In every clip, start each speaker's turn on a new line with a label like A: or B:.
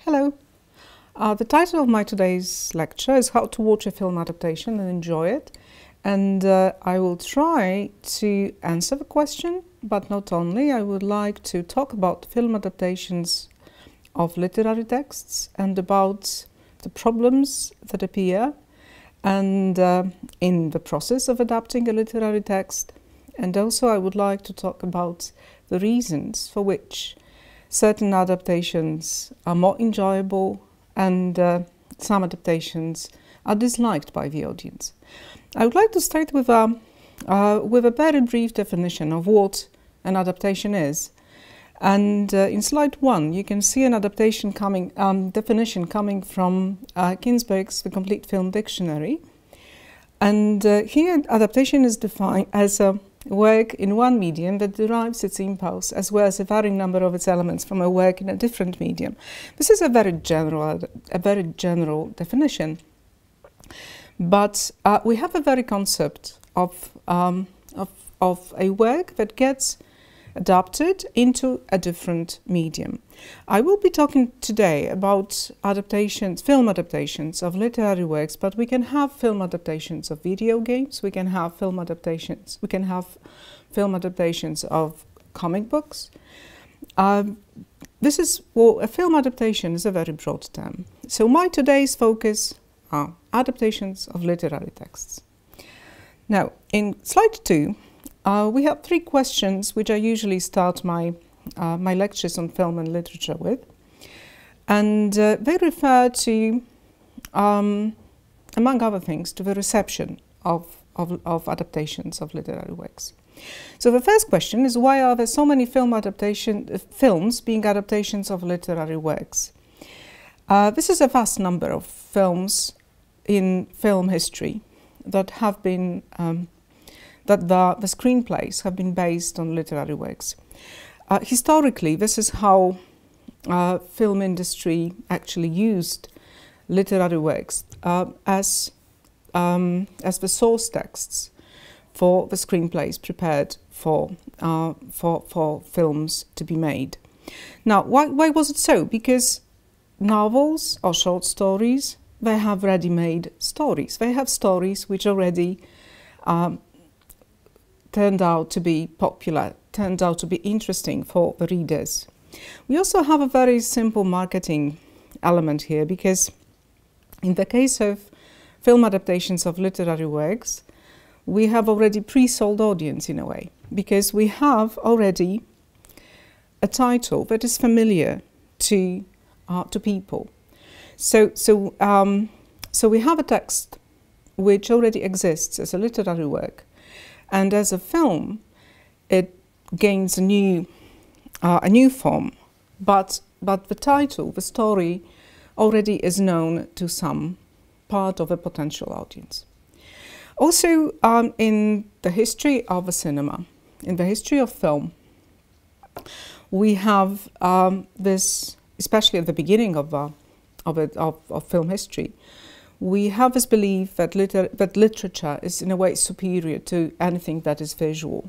A: Hello. The title of my today's lecture is How to Watch a Film Adaptation and Enjoy It. And I will try to answer the question, but not only. I would like to talk about film adaptations of literary texts and about the problems that appear and in the process of adapting a literary text. And also I would like to talk about the reasons for which certain adaptations are more enjoyable and some adaptations are disliked by the audience. I would like to start with a very brief definition of what an adaptation is. And in slide 1, you can see an adaptation definition coming from Ginsberg's The Complete Film Dictionary. And here, adaptation is defined as a work in one medium that derives its impulse as well as a varying number of its elements from a work in a different medium. This is a very general definition, but we have a very concept of a work that gets adapted into a different medium. I will be talking today about film adaptations of literary works, but we can have film adaptations of video games, we can have film adaptations of comic books. A film adaptation is a very broad term. So my today's focus are adaptations of literary texts. Now, in slide 2, we have 3 questions which I usually start my lectures on film and literature with. And they refer to, among other things, to the reception of adaptations of literary works. So the first question is, why are there so many films being adaptations of literary works? This is a vast number of films in film history that have been that the screenplays have been based on literary works. Historically, this is how film industry actually used literary works as the source texts for the screenplays prepared for films to be made. Now, why was it so? Because novels or short stories, they have ready-made stories. They have stories which already turned out to be popular, turned out to be interesting for the readers. We also have a very simple marketing element here, because in the case of film adaptations of literary works, we have already pre-sold audience in a way, because we have already a title that is familiar to people. So we have a text which already exists as a literary work, and as a film, it gains a new form. But the title, the story, already is known to some part of a potential audience. Also, in the history of the cinema, in the history of film, we have this, especially at the beginning of film history, we have this belief that literature is in a way superior to anything that is visual.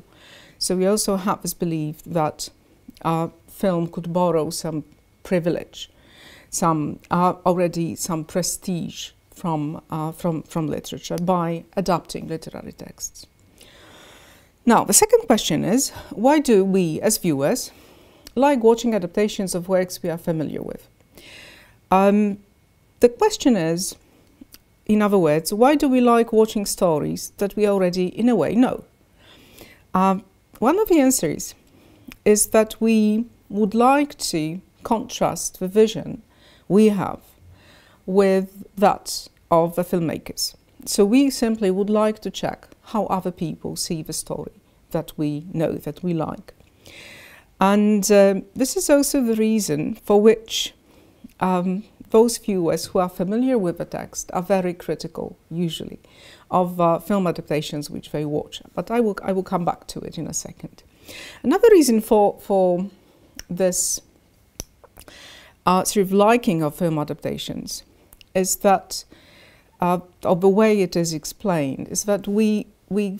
A: So we also have this belief that film could borrow some privilege, some prestige from literature by adapting literary texts. Now, the second question is, why do we, as viewers, like watching adaptations of works we are familiar with? The question is, in other words, why do we like watching stories that we already, in a way, know? One of the answers is that we would like to contrast the vision we have with that of the filmmakers. So we simply would like to check how other people see the story that we know, that we like. And this is also the reason for which those viewers who are familiar with the text are very critical, usually, of film adaptations which they watch. But I will come back to it in a second. Another reason for this sort of liking of film adaptations is that, of the way it is explained, is that we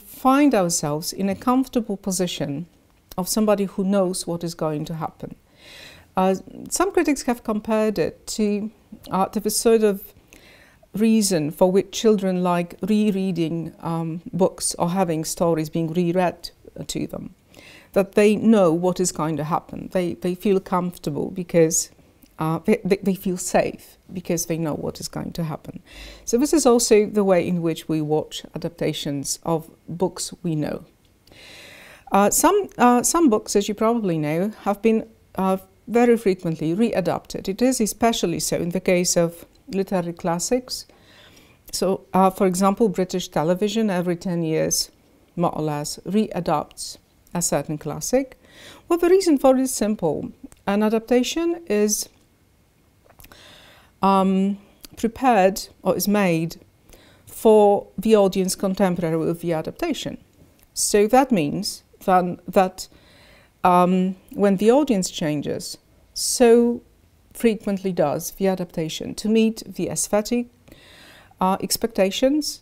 A: find ourselves in a comfortable position of somebody who knows what is going to happen. Some critics have compared it to the sort of reason for which children like rereading books or having stories being reread to them. That they know what is going to happen. They feel comfortable because they feel safe because they know what is going to happen. So this is also the way in which we watch adaptations of books we know. Some books, as you probably know, have been very frequently readapted. It is especially so in the case of literary classics. So, for example, British television every 10 years, more or less, readapts a certain classic. Well, the reason for it is simple. An adaptation is prepared or is made for the audience contemporary with the adaptation. So that means that when the audience changes, so frequently does the adaptation to meet the aesthetic expectations,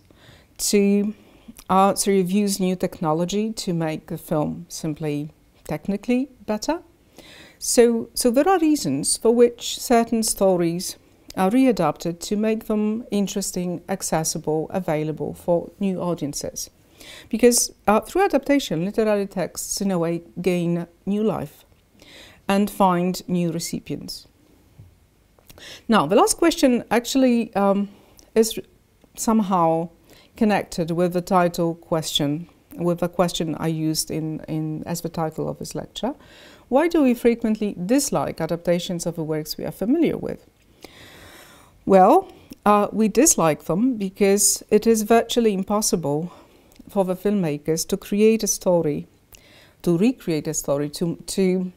A: to use new technology to make the film simply technically better. So there are reasons for which certain stories are readapted to make them interesting, accessible, available for new audiences. Because through adaptation, literary texts in a way gain new life and find new recipients. Now, the last question actually is somehow connected with the title question, with the question I used as the title of this lecture. Why do we frequently dislike adaptations of the works we are familiar with? Well, we dislike them because it is virtually impossible for the filmmakers to create a story, to recreate a story, to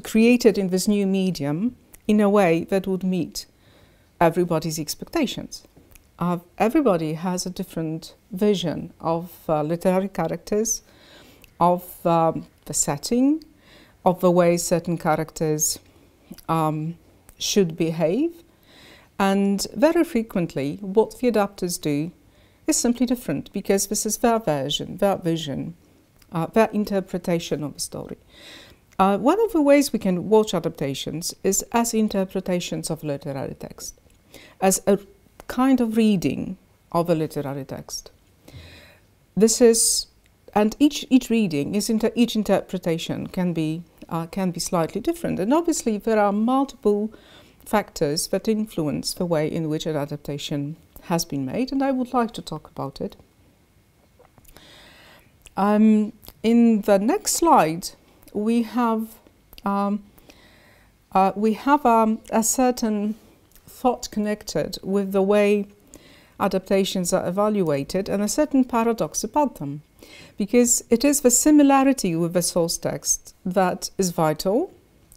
A: create it in this new medium in a way that would meet everybody's expectations. Everybody has a different vision of literary characters, of the setting, of the way certain characters should behave, and very frequently what the adapters do is simply different because this is their version, their vision, their interpretation of the story. One of the ways we can watch adaptations is as interpretations of literary text, as a kind of reading of a literary text. This is, and each reading is each interpretation can be slightly different, and obviously there are multiple factors that influence the way in which an adaptation has been made, and I would like to talk about it. In the next slide, we have a certain thought connected with the way adaptations are evaluated and a certain paradox about them, because it is the similarity with the source text that is vital.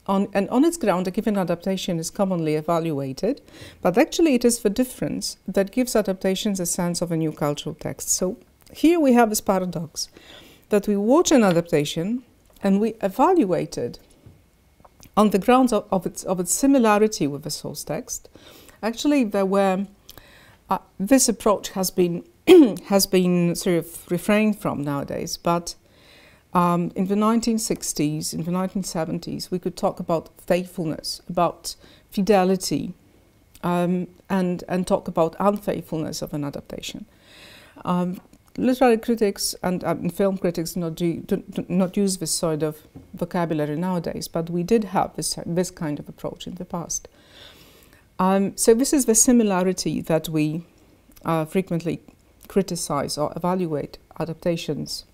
A: And on its ground, a given adaptation is commonly evaluated, but actually it is the difference that gives adaptations a sense of a new cultural text. So here we have this paradox, that we watch an adaptation and we evaluate it on the grounds of its similarity with the source text. Actually, this approach has been sort of refrained from nowadays, but in the 1960s, in the 1970s, we could talk about faithfulness, about fidelity, and talk about unfaithfulness of an adaptation. Literary critics and film critics do not use this sort of vocabulary nowadays, but we did have this kind of approach in the past. So this is the similarity that we frequently criticize or evaluate adaptations,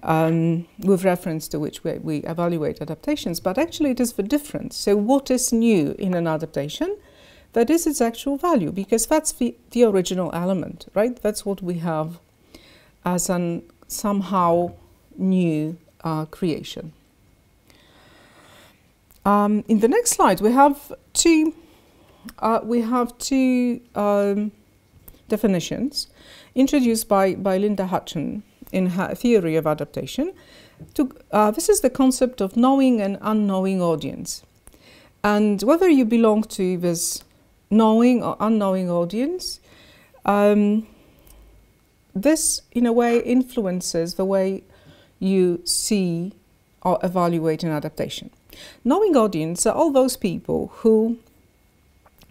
A: with reference to which we evaluate adaptations, but actually it is the difference. So what is new in an adaptation? That is its actual value, because that's the original element, right? That's what we have as an somehow new creation. In the next slide, we have two definitions introduced by Linda Hutton in her theory of adaptation. This is the concept of knowing and unknowing audience. And whether you belong to this knowing or unknowing audience, this in a way influences the way you see or evaluate an adaptation. Knowing audience are all those people who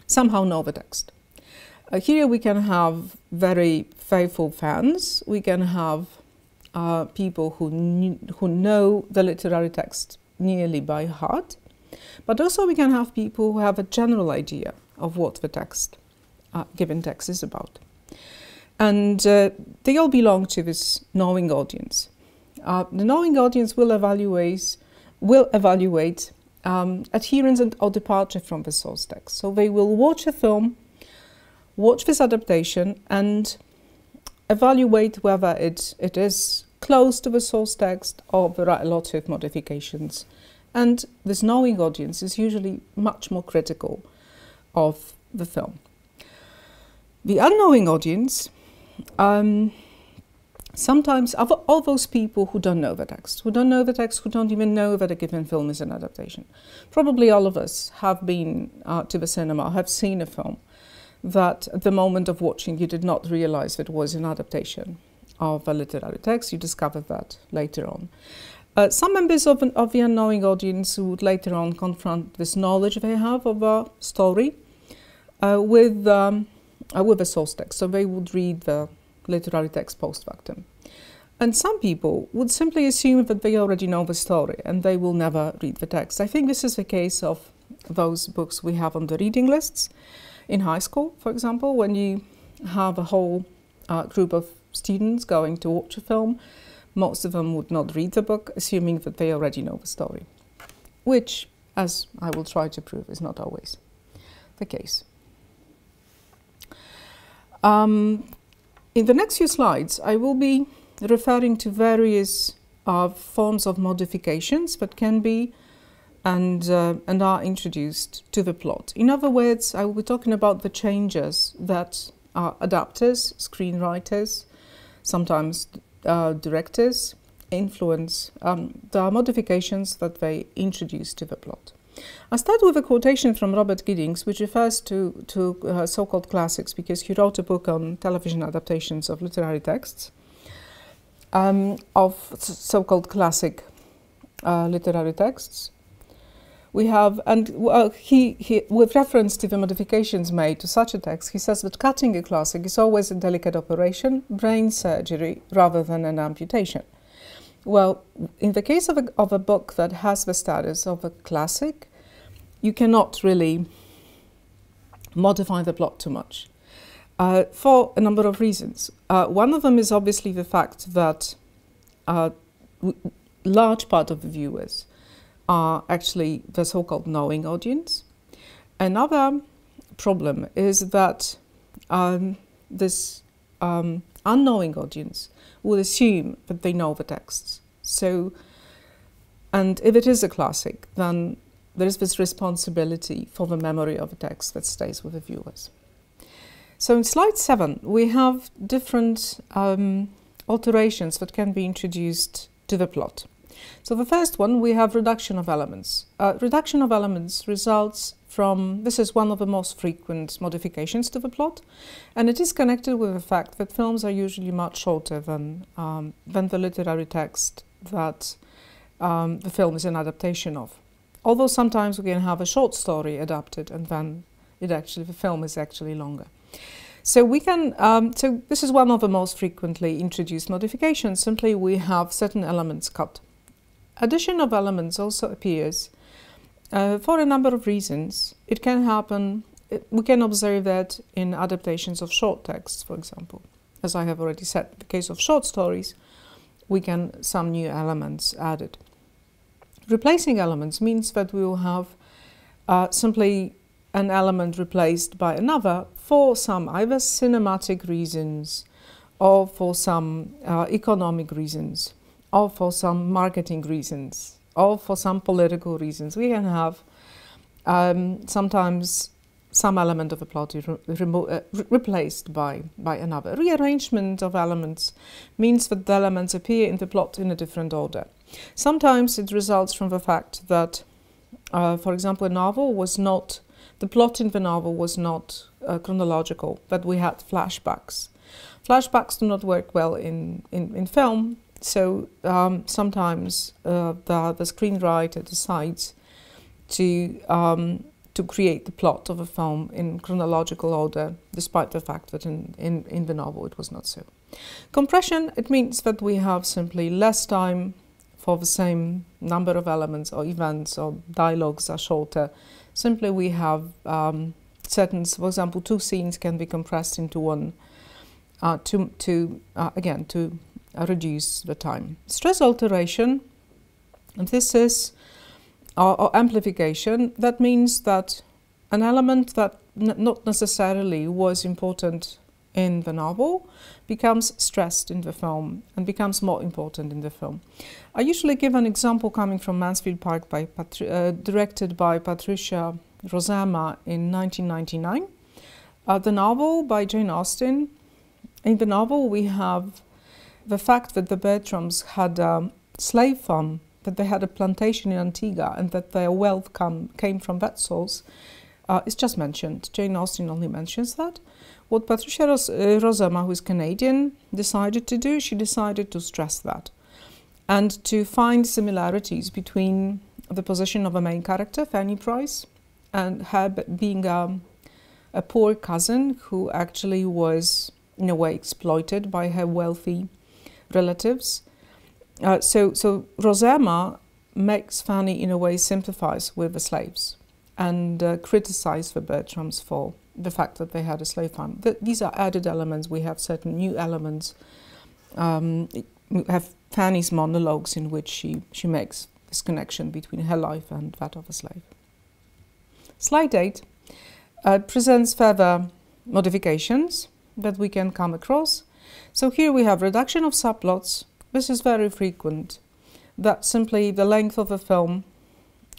A: somehow know the text. Here we can have very faithful fans. We can have people who know the literary text nearly by heart. But also we can have people who have a general idea of what the text, given text is about. And they all belong to this knowing audience. The knowing audience will evaluate adherence or departure from the source text. So they will watch a film, watch this adaptation, and evaluate whether it is close to the source text or there are a lot of modifications. And this knowing audience is usually much more critical of the film. The unknowing audience, sometimes all those people who don't know the text, who don't even know that a given film is an adaptation. Probably all of us have been to the cinema, have seen a film that at the moment of watching you did not realize that it was an adaptation of a literary text. You discovered that later on. Some members of the unknowing audience would later on confront this knowledge they have of a story with a source text. So they would read the literary text post factum. And some people would simply assume that they already know the story and they will never read the text. I think this is the case of those books we have on the reading lists in high school, for example, when you have a whole group of students going to watch a film. Most of them would not read the book, assuming that they already know the story, which, as I will try to prove, is not always the case. In the next few slides, I will be referring to various forms of modifications that can be and are introduced to the plot. In other words, I will be talking about the changes that adapters, screenwriters, sometimes directors influence, the modifications that they introduce to the plot. I start with a quotation from Robert Giddings, which refers to so-called classics, because he wrote a book on television adaptations of literary texts, of so-called classic literary texts. We have, and he, with reference to the modifications made to such a text, he says that cutting a classic is always a delicate operation, brain surgery, rather than an amputation. Well, in the case of a book that has the status of a classic, you cannot really modify the plot too much, for a number of reasons. One of them is obviously the fact that large part of the viewers are actually the so-called knowing audience. Another problem is that this unknowing audience will assume that they know the texts. So, and if it is a classic, then there is this responsibility for the memory of the text that stays with the viewers. So in slide 7, we have different alterations that can be introduced to the plot. So the first one, we have reduction of elements. Reduction of elements results from, this is one of the most frequent modifications to the plot, and it is connected with the fact that films are usually much shorter than the literary text that the film is an adaptation of. Although sometimes we can have a short story adapted and then the film is actually longer. So we can, so this is one of the most frequently introduced modifications. Simply we have certain elements cut. Addition of elements also appears for a number of reasons. It can happen, we can observe that in adaptations of short texts, for example. As I have already said, in the case of short stories, we can some new elements added. Replacing elements means that we will have simply an element replaced by another for some either cinematic reasons or for some economic reasons, or for some marketing reasons, or for some political reasons. We can have sometimes some element of a plot replaced by another. Rearrangement of elements means that the elements appear in the plot in a different order. Sometimes it results from the fact that, for example, the plot in the novel was not chronological, but we had flashbacks. Flashbacks do not work well in film. So sometimes the screenwriter decides to create the plot of a film in chronological order, despite the fact that in the novel it was not so. Compression, it means that we have simply less time for the same number of elements or events, or dialogues are shorter. Simply we have certain, for example, 2 scenes can be compressed into one to reduce the time. Stress alteration, and this is or amplification. That means that an element that not necessarily was important in the novel becomes stressed in the film and becomes more important in the film. I usually give an example coming from Mansfield Park, directed by Patricia Rozema in 1999. The novel by Jane Austen. In the novel we have the fact that the Bertrams had a slave farm, that they had a plantation in Antigua, and that their wealth came from that source, is just mentioned. Jane Austen only mentions that. What Patricia Rozema, who is Canadian, decided to do, she decided to stress that and to find similarities between the position of a main character, Fanny Price, and her being a poor cousin who actually was, in a way, exploited by her wealthy relatives. So Rozema makes Fanny, in a way, sympathize with the slaves and criticize the Bertrams for the fact that they had a slave farm. These are added elements. We have certain new elements. We have Fanny's monologues in which she makes this connection between her life and that of a slave. Slide 8 presents further modifications that we can come across. So here we have reduction of subplots. This is very frequent, that simply the length of a film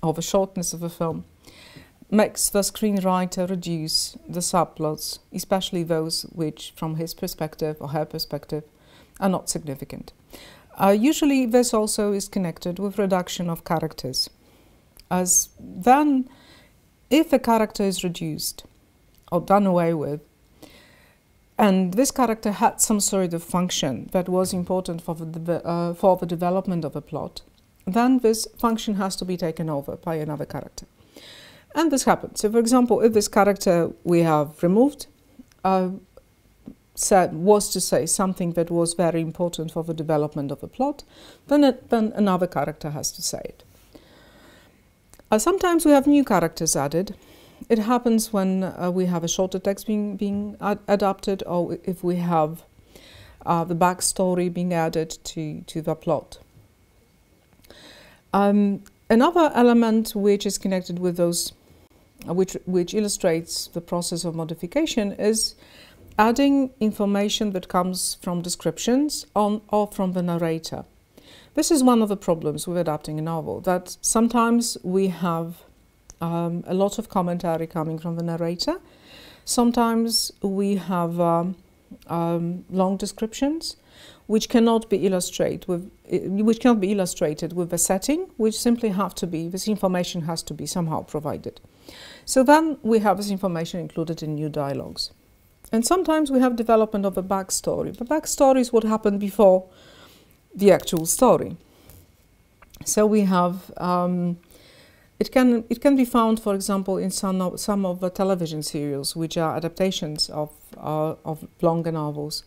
A: or the shortness of a film makes the screenwriter reduce the subplots, especially those which, from his perspective or her perspective, are not significant. Usually this also is connected with reduction of characters, as then if a character is reduced or done away with, and this character had some sort of function that was important for the development of a plot, then this function has to be taken over by another character. And this happens. So, for example, if this character we have removed was to say something that was very important for the development of a plot, then another character has to say it. Sometimes we have new characters added. It happens when we have a shorter text being adapted, or if we have the backstory being added to the plot. Another element which is connected with those, which illustrates the process of modification, is adding information that comes from descriptions or from the narrator. This is one of the problems with adapting a novel, that sometimes we have a lot of commentary coming from the narrator. Sometimes we have long descriptions which cannot be illustrated with the setting, which simply have to be, this information has to be somehow provided. So then we have this information included in new dialogues. And sometimes we have development of a backstory. The backstory is what happened before the actual story. So we have it can be found, for example, in some of the television serials, which are adaptations of longer novels,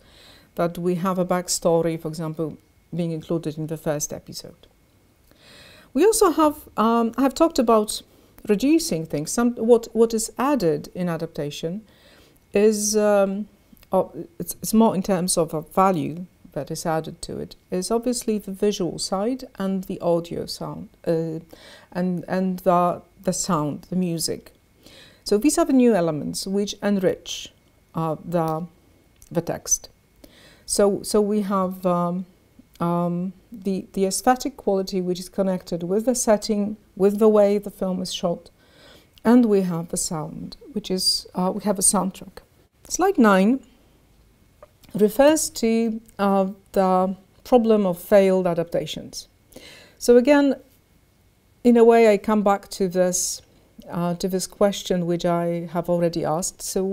A: that we have a backstory, for example, being included in the first episode. We also have, I have talked about reducing things. What is added in adaptation is, it's more in terms of a value that is added to it, is obviously the visual side and the audio sound, and the sound, the music. So these are the new elements which enrich the text. So we have the aesthetic quality which is connected with the setting, with the way the film is shot, and we have the sound, which is, we have a soundtrack. Slide 9 refers to the problem of failed adaptations. So again, in a way, I come back to this question which I have already asked. So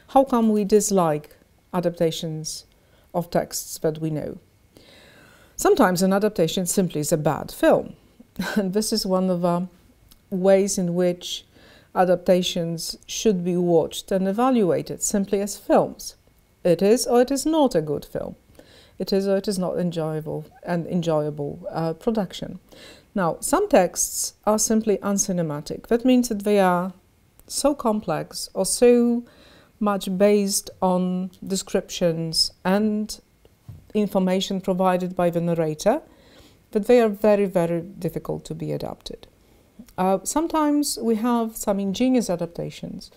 A: how come we dislike adaptations of texts that we know? Sometimes an adaptation simply is a bad film. And this is one of ways in which adaptations should be watched and evaluated simply as films. It is or it is not a good film. It is or it is not enjoyable production. Now, some texts are simply uncinematic. That means that they are so complex or so much based on descriptions and information provided by the narrator that they are very, very difficult to be adapted. Sometimes we have some ingenious adaptations,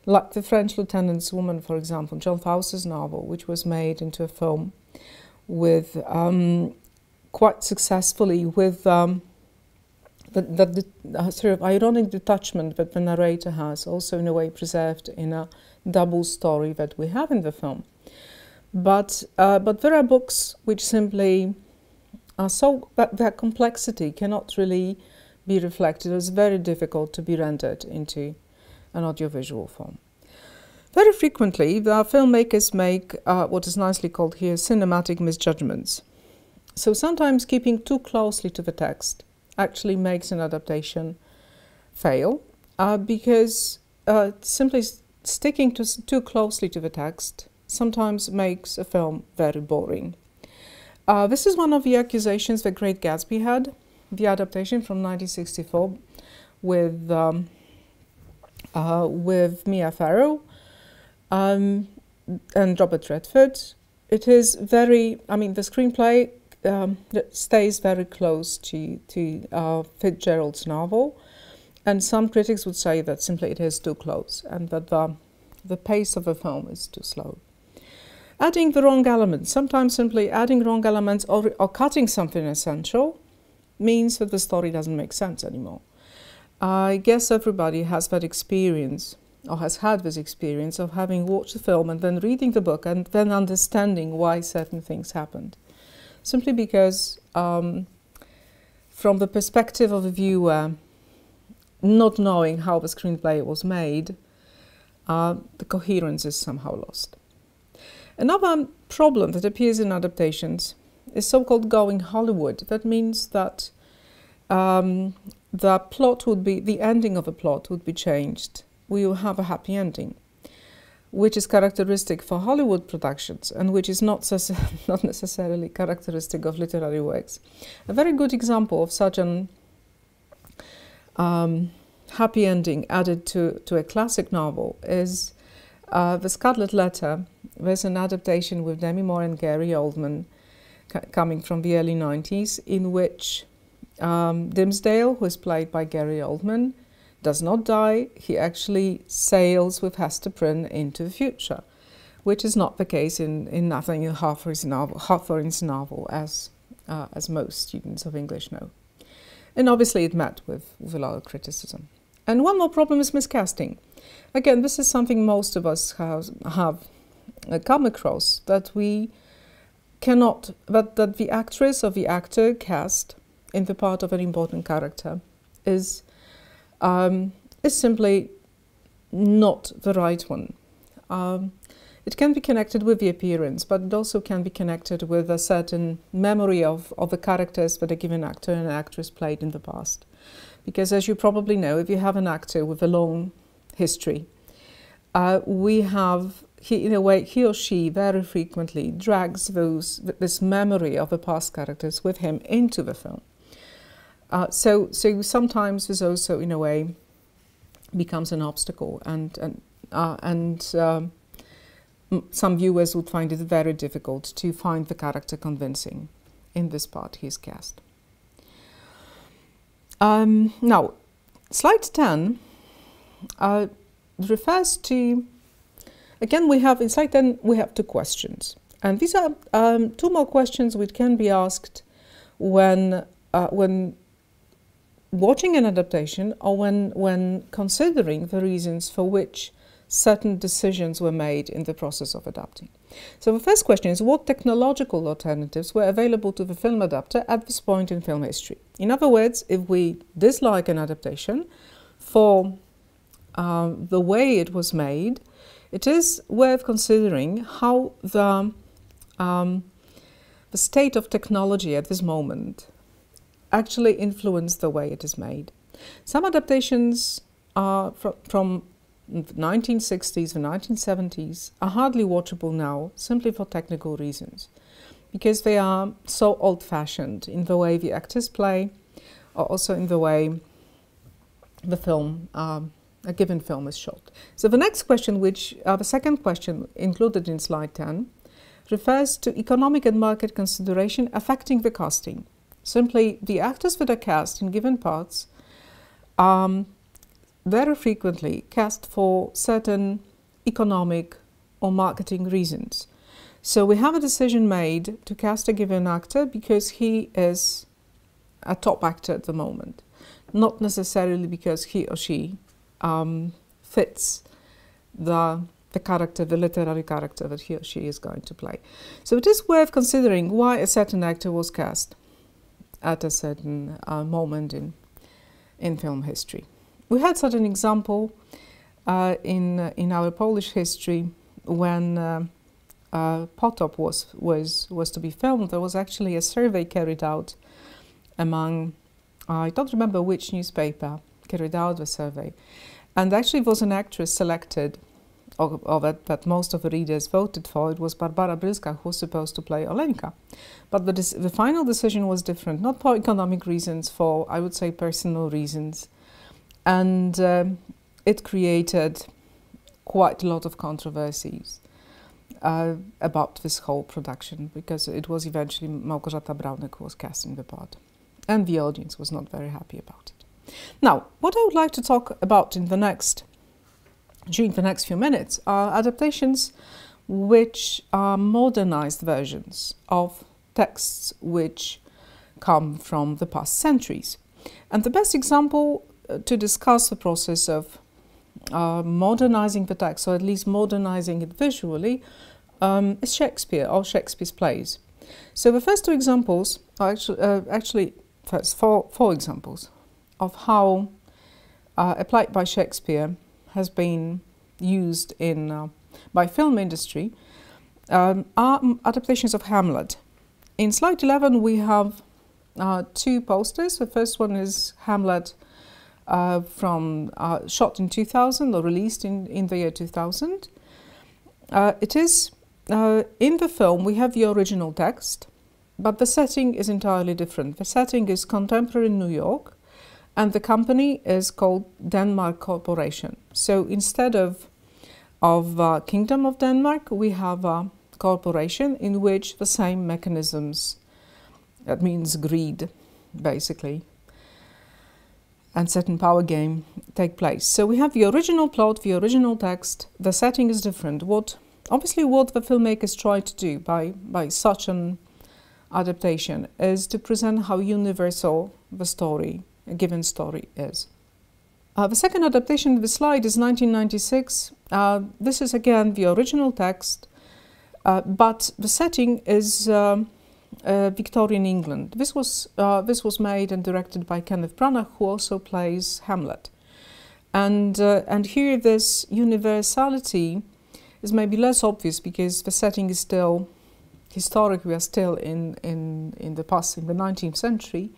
A: like The French Lieutenant's Woman, for example, John Fauce's novel, which was made into a film with quite successfully with the sort of ironic detachment that the narrator has, also in a way preserved in a double story that we have in the film. But there are books which simply are so that their complexity cannot really be reflected. It's very difficult to be rendered into an audiovisual form. Very frequently, the filmmakers make what is nicely called here cinematic misjudgments. So sometimes keeping too closely to the text actually makes an adaptation fail, because simply sticking too closely to the text sometimes makes a film very boring. This is one of the accusations that Great Gatsby had, the adaptation from 1964 with Mia Farrow and Robert Redford. It is very, I mean, the screenplay stays very close to Fitzgerald's novel, and some critics would say that simply it is too close and that the pace of the film is too slow. Adding the wrong elements, sometimes simply adding wrong elements or cutting something essential means that the story doesn't make sense anymore. I guess everybody has that experience, or has had this experience, of having watched the film and then reading the book and then understanding why certain things happened. Simply because from the perspective of a viewer, not knowing how the screenplay was made, the coherence is somehow lost. Another problem that appears in adaptations is so-called going Hollywood. That means that the plot would be, the ending of a plot would be changed. We will have a happy ending, which is characteristic for Hollywood productions and which is not necessarily characteristic of literary works. A very good example of such an happy ending added to a classic novel is The Scarlet Letter. There's an adaptation with Demi Moore and Gary Oldman coming from the early 90s, in which Dimmesdale, who is played by Gary Oldman, does not die. He actually sails with Hester Prynne into the future, which is not the case in Nathaniel Hawthorne's novel, as most students of English know. And obviously it met with a lot of criticism. And one more problem is miscasting. Again, this is something most of us have come across, that we cannot, that the actress or the actor cast in the part of an important character is simply not the right one. It can be connected with the appearance, but it also can be connected with a certain memory of the characters that a given actor and actress played in the past. Because as you probably know, if you have an actor with a long history, in a way, he or she very frequently drags this memory of the past characters with him into the film. So sometimes this also, in a way, becomes an obstacle, and some viewers would find it very difficult to find the character convincing in this part he's cast. Now, slide 10 refers to, again, in slide 10 we have two questions, and these are two more questions which can be asked when watching an adaptation, or when considering the reasons for which certain decisions were made in the process of adapting. So the first question is, what technological alternatives were available to the film adapter at this point in film history? In other words, if we dislike an adaptation for the way it was made, it is worth considering how the state of technology at this moment actually influenced the way it is made. Some adaptations from the 1960s and 1970s are hardly watchable now, simply for technical reasons, because they are so old-fashioned in the way the actors play, or also in the way the film, a given film is shot. So the next question, the second question included in slide 10, refers to economic and market consideration affecting the casting. Simply, the actors that are cast in given parts very frequently cast for certain economic or marketing reasons. So we have a decision made to cast a given actor because he is a top actor at the moment, not necessarily because he or she fits the character, the literary character that he or she is going to play. So it is worth considering why a certain actor was cast at a certain moment in film history. We had such an example in our Polish history when Potop was to be filmed. There was actually a survey carried out among, I don't remember which newspaper carried out the survey, and actually there was an actress selected that most of the readers voted for. It was Barbara Brylska, who was supposed to play Olenka. But the final decision was different, not for economic reasons, for, I would say, personal reasons. And it created quite a lot of controversies about this whole production, because it was eventually Małgorzata Braunek who was casting the part. And the audience was not very happy about it. Now, what I would like to talk about during the next few minutes are adaptations which are modernized versions of texts which come from the past centuries. And the best example to discuss the process of modernizing the text, or at least modernizing it visually, is Shakespeare, or Shakespeare's plays. So the first two examples are actually first four examples of how a play by Shakespeare has been used by film industry are adaptations of Hamlet. In slide 11 we have two posters. The first one is Hamlet shot in 2000, or released in the year 2000. It is in the film we have the original text, but the setting is entirely different. The setting is contemporary New York, and the company is called Denmark Corporation. So instead of Kingdom of Denmark, we have a corporation in which the same mechanisms, that means greed, basically, and certain power game take place. So we have the original plot, the original text. The setting is different. Obviously what the filmmakers try to do by such an adaptation is to present how universal the story, a given story, is. The second adaptation of the slide is 1996. This is again the original text, but the setting is Victorian England. This was made and directed by Kenneth Branagh, who also plays Hamlet. And here this universality is maybe less obvious because the setting is still historic. We are still in the past, in the 19th century.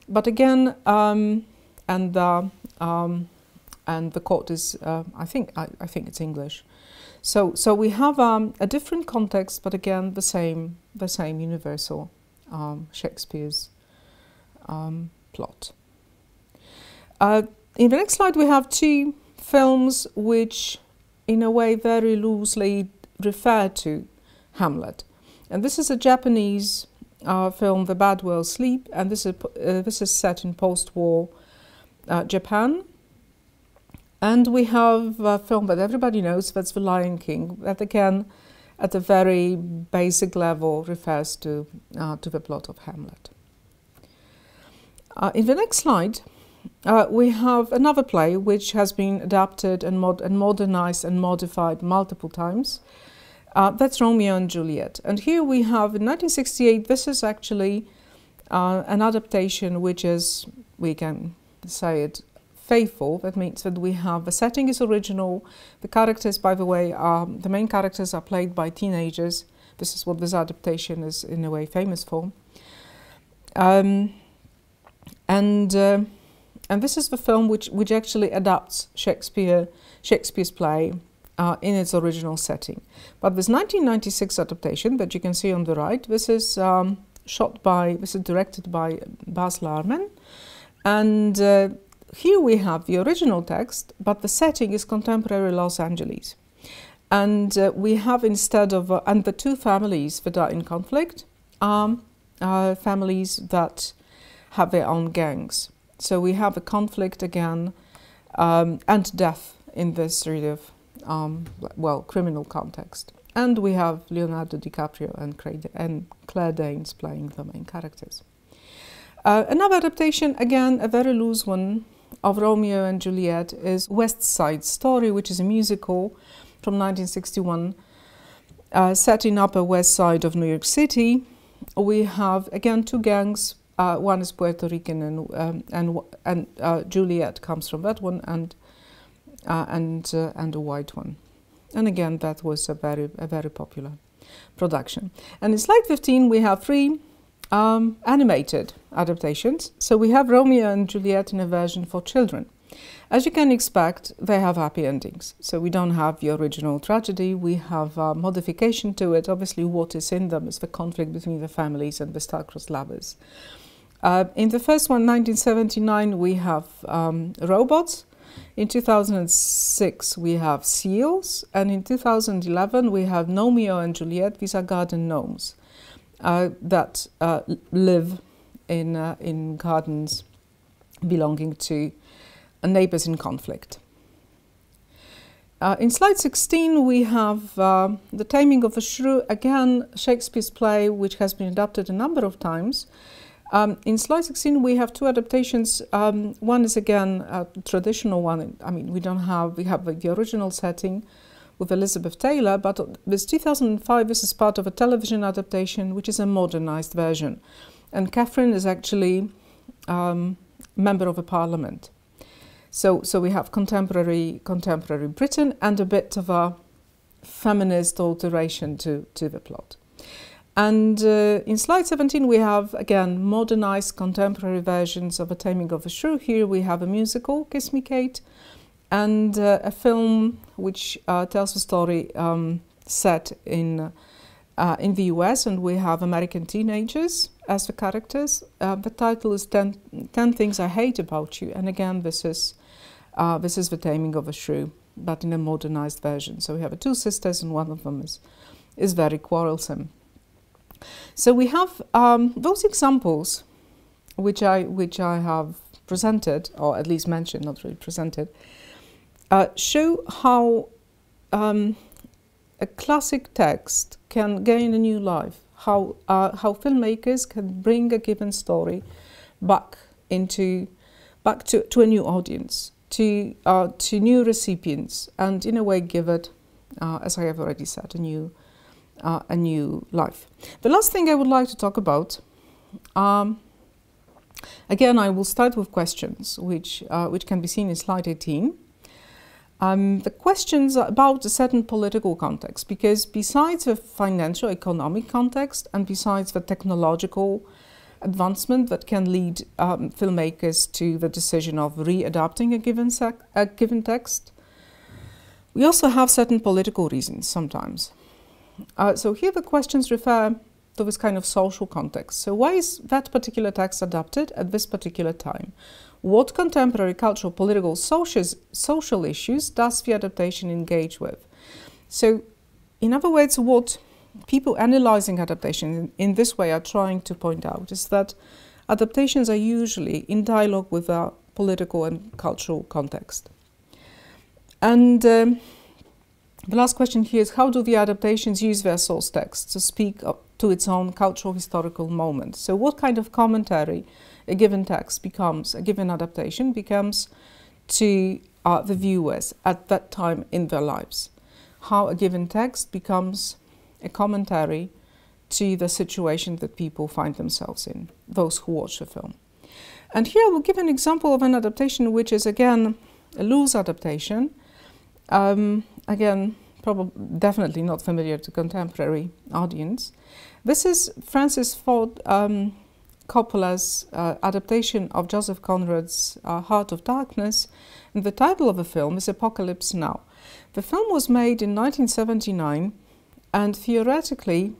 A: But again, and the court is I think it's English. So we have a different context, but again the same universal Shakespeare's plot. In the next slide we have two films which in a way very loosely refer to Hamlet. And this is a Japanese film, The Bad Whale Sleep, and this is set in post-war Japan. And we have a film that everybody knows, that's The Lion King, that again, at a very basic level, refers to the plot of Hamlet. In the next slide, we have another play which has been adapted and modernized and modified multiple times. That's Romeo and Juliet. And here we have, in 1968, this is actually an adaptation which is, we can say it, faithful. That means that we have, the setting is original, the characters, by the way, the main characters are played by teenagers. This is what this adaptation is in a way famous for. And And this is the film which actually adapts Shakespeare's play in its original setting. But this 1996 adaptation that you can see on the right, this is directed by Baz Luhrmann, and here we have the original text, but the setting is contemporary Los Angeles. And we have, instead of, and the two families that are in conflict are families that have their own gangs. So we have a conflict again, and death in this sort of, criminal context. And we have Leonardo DiCaprio and Claire Danes playing the main characters. Another adaptation, again, a very loose one, of Romeo and Juliet is West Side Story, which is a musical from 1961, set in Upper West Side of New York City. We have, again, two gangs. One is Puerto Rican, and Juliet comes from that one, and a white one. And again, that was a very popular production. And in slide 15, we have three animated adaptations. So we have Romeo and Juliet in a version for children. As you can expect, they have happy endings. So we don't have the original tragedy, we have modification to it. Obviously, what is in them is the conflict between the families and the star-crossed lovers. In the first one, 1979, we have robots. In 2006, we have seals. And in 2011, we have Romeo and Juliet. These are garden gnomes that live in gardens belonging to neighbors in conflict. In slide 16, we have The Taming of the Shrew, again, Shakespeare's play, which has been adapted a number of times. In slide 16, we have two adaptations. One is, again, a traditional one. I mean, we have the original setting with Elizabeth Taylor, but this 2005, this is part of a television adaptation, which is a modernized version. And Catherine is actually member of a parliament. So we have contemporary Britain and a bit of a feminist alteration to the plot. And in slide 17, we have, again, modernized contemporary versions of A Taming of the Shrew. Here we have a musical, Kiss Me, Kate, and a film which tells a story set in the US, and we have American teenagers as the characters. The title is 10 Things I Hate About You, and again, this is The Taming of a Shrew, but in a modernized version. So we have two sisters, and one of them is very quarrelsome. So we have those examples which I have presented, or at least mentioned, not really presented, show how a classic text can gain a new life, how filmmakers can bring a given story back to a new audience, to new recipients, and in a way give it, as I have already said, a new life. The last thing I would like to talk about, again, I will start with questions, which can be seen in slide 18. The questions are about a certain political context, because besides the financial, economic context, and besides the technological advancement that can lead filmmakers to the decision of readapting a given text, we also have certain political reasons sometimes. So here the questions refer to this kind of social context. So why is that particular text adapted at this particular time? What contemporary cultural, political, social issues does the adaptation engage with? So, in other words, what people analyzing adaptation in this way are trying to point out is that adaptations are usually in dialogue with our political and cultural context. And the last question here is, how do the adaptations use their source text to speak up to its own cultural historical moment? So what kind of commentary a given text becomes, a given adaptation becomes to the viewers at that time in their lives? How a given text becomes a commentary to the situation that people find themselves in, those who watch the film. And here I will give an example of an adaptation which is, again, a loose adaptation. Again, definitely not familiar to contemporary audience. This is Francis Ford Coppola's adaptation of Joseph Conrad's Heart of Darkness, and the title of the film is Apocalypse Now. The film was made in 1979, and theoretically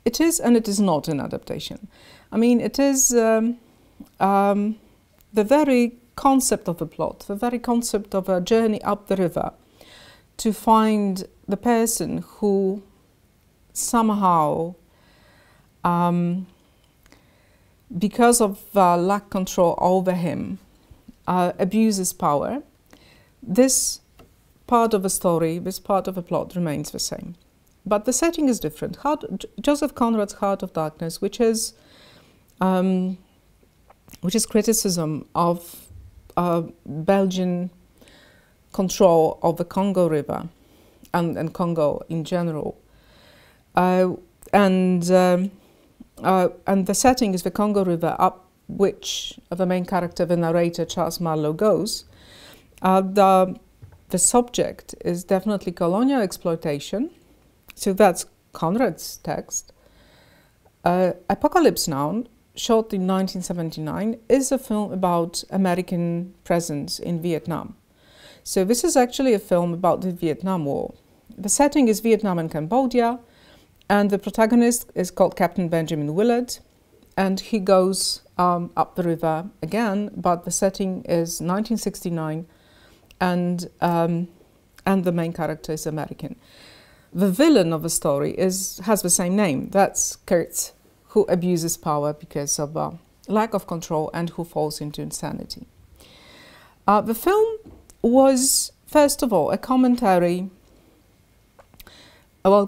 A: it is and it is not an adaptation. I mean, it is the very concept of the plot, the very concept of a journey up the river to find the person who somehow, because of lack control over him, abuses power. This part of the story, this part of the plot remains the same. But the setting is different. Joseph Conrad's Heart of Darkness, which is criticism of Belgian control of the Congo River and Congo in general. And the setting is the Congo River, up which the main character, the narrator, Charles Marlowe, goes. The subject is definitely colonial exploitation, so that's Conrad's text. Apocalypse Now, shot in 1979, is a film about American presence in Vietnam. So this is actually a film about the Vietnam War. The setting is Vietnam and Cambodia, and the protagonist is called Captain Benjamin Willard, and he goes up the river again, but the setting is 1969, and the main character is American. The villain of the story has the same name. That's Kurtz, who abuses power because of lack of control and who falls into insanity. The film was, first of all, a commentary,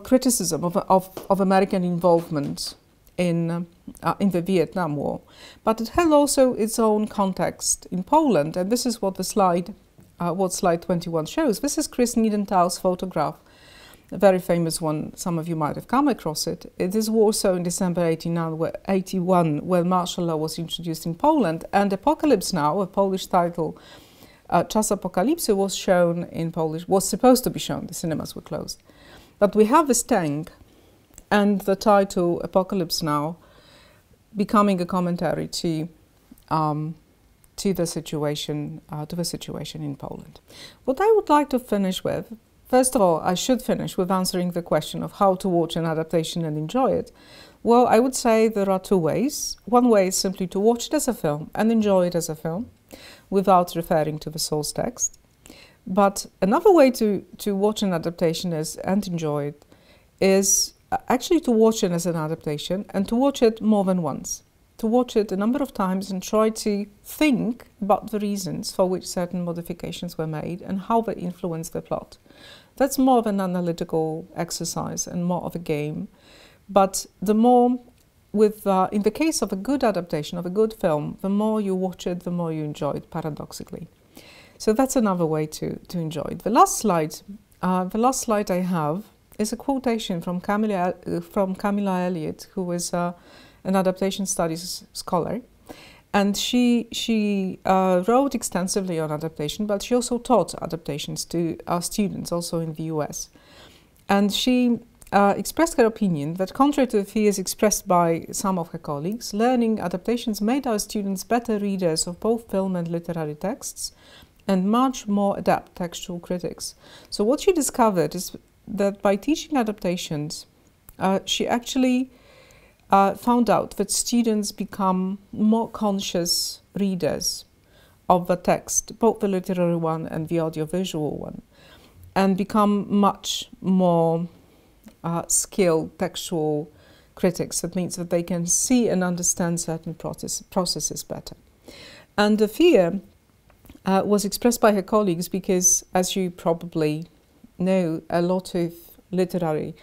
A: criticism of American involvement in the Vietnam War, but it had also its own context in Poland, and this is what the slide 21 shows. This is Chris Niedenthal's photograph, a very famous one. Some of you might have come across it. It is Warsaw in December 1981, where martial law was introduced in Poland, and Apocalypse Now, a Polish title, Czas Apokalipsy, was shown in Polish, was supposed to be shown, the cinemas were closed. But we have this tank and the title Apocalypse Now becoming a commentary to the situation in Poland. What I would like to finish with, first of all, I should finish with answering the question of how to watch an adaptation and enjoy it. Well, I would say there are two ways. One way is simply to watch it as a film and enjoy it as a film without referring to the source text. But another way to watch an adaptation and enjoy it is actually to watch it as an adaptation and to watch it more than once. To watch it a number of times and try to think about the reasons for which certain modifications were made and how they influence the plot. That's more of an analytical exercise and more of a game. But the more, in the case of a good adaptation, of a good film, the more you watch it, the more you enjoy it, paradoxically. So that's another way to enjoy it. The last slide I have is a quotation from Camilla Elliott, who is an adaptation studies scholar. And she wrote extensively on adaptation, but she also taught adaptations to our students, also in the US. And she expressed her opinion that, contrary to the fears expressed by some of her colleagues, learning adaptations made our students better readers of both film and literary texts, and much more adept textual critics. So what she discovered is that by teaching adaptations, she actually found out that students become more conscious readers of the text, both the literary one and the audiovisual one, and become much more skilled textual critics. That means that they can see and understand certain processes better. And the fear was expressed by her colleagues because, as you probably know, a lot of literary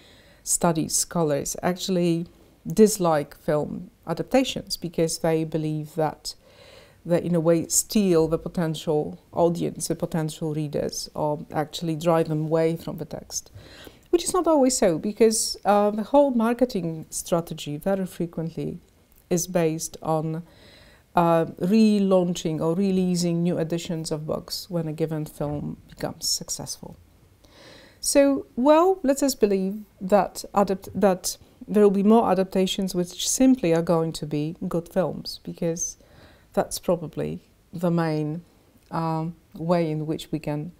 A: studies scholars actually dislike film adaptations because they believe that they, in a way, steal the potential audience, the potential readers, or actually drive them away from the text. Which is not always so, because the whole marketing strategy very frequently is based on relaunching or releasing new editions of books when a given film becomes successful. So, well, let us believe that there will be more adaptations which simply are going to be good films, because that's probably the main way in which we can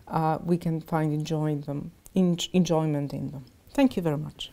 A: find enjoyment in them. Thank you very much.